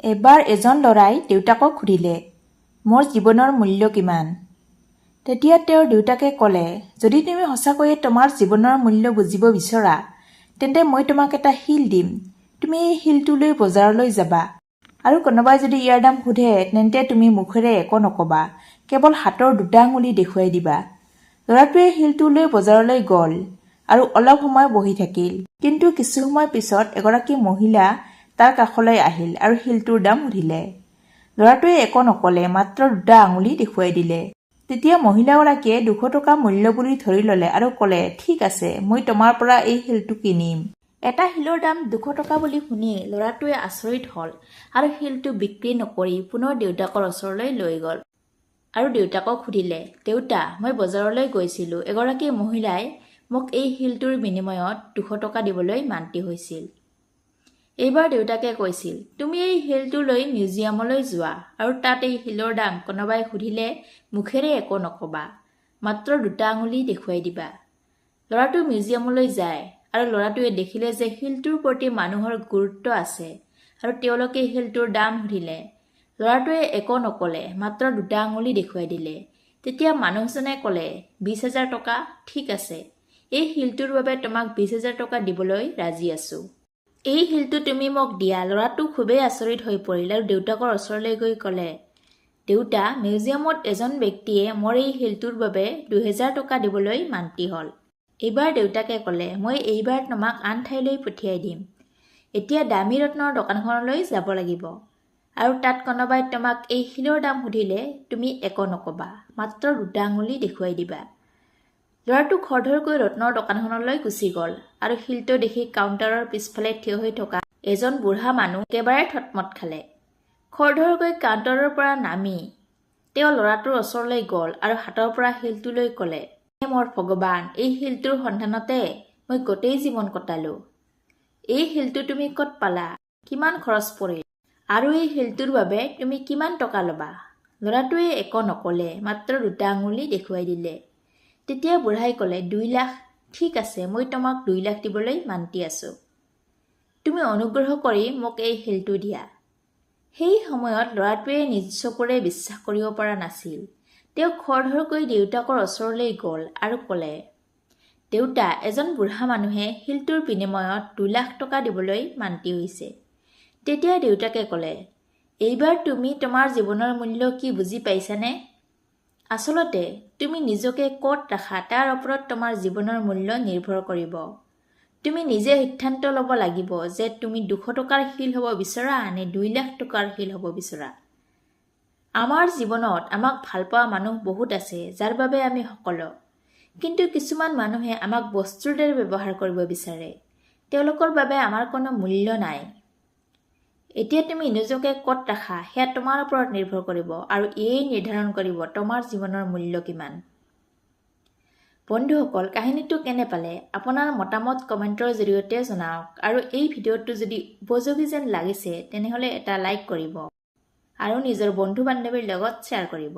এবাৰ এজন ল'ৰাই দেউতাকক সুধিলে, মোৰ জীৱনৰ মূল্য কিমান? তেতিয়া তেওঁৰ দেউতাকে ক'লে, যদি তুমি সঁচাকৈয়ে তোমাৰ জীৱনৰ মূল্য বুজিব বিচৰা, তেন্তে মই তোমাক এটা শিল দিম। তুমি এই শিলটো লৈ বজাৰলৈ যাবা। আৰু কোনোবাই যদি ইয়াৰ দাম সোধে, তেন্তে তুমি মুখেৰে একো নকবা, কেৱল হাতৰ দুটা আঙুলি দেখুৱাই দিবা। ল'ৰাটোৱে শিলটো লৈ বজাৰলৈ গ'ল আৰু অলপ সময় বহি থাকিল। কিন্তু কিছু সময় পিছত এগৰাকী মহিলা তাৰ কাষলৈ আহিল আৰু শিলটোৰ দাম সুধিলে। ল'ৰাটোৱে একো নকলে, মাত্ৰ দুটা আঙুলি দেখুৱাই দিলে। তেতিয়া মহিলাগৰাকীয়ে 200 টকা মূল্য বুলি ধৰি ল'লে আৰু ক'লে, ঠিক আছে, মই তোমাৰ পৰা এই শিলটো কিনিম। এটা শিলৰ দাম 200 টকা বুলি শুনি ল'ৰাটোৱে আচৰিত হ'ল আৰু শিলটো বিক্ৰী নকৰি পুনৰ দেউতাকৰ ওচৰলৈ লৈ গ'ল। আৰু দেউতাকক সুধিলে, দেউতা, মই বজাৰলৈ গৈছিলোঁ। এগৰাকী মহিলাই মোক এই শিলটোৰ বিনিময়ত 200 টকা দিবলৈ মান্তি হৈছিল। এইবাৰ দেউতাকে কৈছিল, তুমি এই শিলটো লৈ মিউজিয়ামলৈ যোৱা আৰু তাত এই শিলৰ দাম কোনোবাই সুধিলে মুখেৰে একো নকবা, মাত্ৰ দুটা আঙুলি দেখুৱাই দিবা। ল'ৰাটো মিউজিয়ামলৈ যায় আৰু ল'ৰাটোৱে দেখিলে যে শিলটোৰ প্ৰতি মানুহৰ গুৰুত্ব আছে আৰু তেওঁলোকে শিলটোৰ দাম সুধিলে। ল'ৰাটোৱে একো নকলে, মাত্ৰ দুটা আঙুলি দেখুৱাই দিলে। তেতিয়া মানুহজনে ক'লে, 20,000 টকা, ঠিক আছে, এই শিলটোৰ বাবে তোমাক 20,000 টকা দিবলৈ ৰাজি আছো। এই শিলটো তুমি মোক দিয়া। ল'ৰাটো খুবেই আচৰিত হৈ পৰিল আৰু দেউতাকৰ ওচৰলৈ গৈ ক'লে, দেউতা, মিউজিয়ামত এজন ব্যক্তিয়ে মোৰ এই শিলটোৰ বাবে 2,000 টকা দিবলৈ মান্তি হ'ল। এইবাৰ দেউতাকে ক'লে, মই এইবাৰ তোমাক আন ঠাইলৈ পঠিয়াই দিম। এতিয়া দামী ৰত্নৰ দোকানখনলৈ যাব লাগিব আৰু তাত কোনোবাই তোমাক এই শিলৰ দাম সুধিলে তুমি একো নকবা, মাত্ৰ দুটা আঙুলি দেখুৱাই দিবা। ল'ৰাটো খৰধৰকৈ ৰত্নৰ দোকানখনলৈ গুচি গ'ল আৰু শিলটো দেখি কাউণ্টাৰৰ পিছফালে থিয় হৈ থকা এজন বুঢ়া মানুহ একেবাৰে থতমত খালে। খৰধৰকৈ কাউণ্টাৰৰ পৰা নামি তেওঁ ল'ৰাটোৰ ওচৰলৈ গ'ল আৰু হাতৰ পৰা শিলটো লৈ ক'লে, মোৰ ভগৱান, এই শিলটোৰ সন্ধানতে মই গোটেই জীৱন কটালো। এই শিলটো তুমি ক'ত পালা? কিমান খৰচ পৰিল? আৰু এই শিলটোৰ বাবে তুমি কিমান টকা ল'বা? ল'ৰাটোৱে একো নকলে, মাত্ৰ দুটা আঙুলি দেখুৱাই দিলে। তেতিয়া বুঢ়াই ক'লে, 2 লাখ, ঠিক আছে, মই তোমাক 2 লাখ দিবলৈ মান্তি আছো। তুমি অনুগ্ৰহ কৰি মোক এই শিলটো দিয়া। সেই সময়ত ল'ৰাটোৱে নিজ চকুৰে বিশ্বাস কৰিব পৰা নাছিল। তেওঁ খৰধৰকৈ দেউতাকৰ ওচৰলৈ গ'ল আৰু ক'লে, দেউতা, এজন বুঢ়া মানুহে শিলটোৰ বিনিময়ত 2 লাখ টকা দিবলৈ মান্তি হৈছে। তেতিয়া দেউতাকে ক'লে, এইবাৰ তুমি তোমাৰ জীৱনৰ মূল্য কি বুজি পাইছানে? আচলতে তুমি নিজকে ক'ত ৰাখা তাৰ ওপৰত তোমাৰ জীৱনৰ মূল্য নিৰ্ভৰ কৰিব। তুমি নিজে সিদ্ধান্ত ল'ব লাগিব যে তুমি 200 টকাৰ শিল হ'ব বিচৰা নে 2 লাখ টকাৰ শিল হ'ব বিচৰা। আমাৰ জীৱনত আমাক ভাল পোৱা মানুহ বহুত আছে, যাৰ বাবে আমি সকলো। কিন্তু কিছুমান মানুহে আমাক বস্তুৰ দৰে ব্যৱহাৰ কৰিব বিচাৰে। তেওঁলোকৰ বাবে আমাৰ কোনো মূল্য নাই। এতিয়া তুমি নিজকে ক'ত ৰাখা সেয়া তোমাৰ ওপৰত নিৰ্ভৰ কৰিব আৰু এয়ে নিৰ্ধাৰণ কৰিব তোমাৰ জীৱনৰ মূল্য কিমান। বন্ধুসকল, কাহিনীটো কেনে পালে? আপোনাৰ মতামত কমেণ্টৰ জৰিয়তে জনাওক আৰু এই ভিডিঅ'টো যদি উপযোগী যেন লাগিছে তেনেহ'লে এটা লাইক কৰিব আৰু নিজৰ বন্ধু বান্ধৱীৰ লগত শ্বেয়াৰ কৰিব।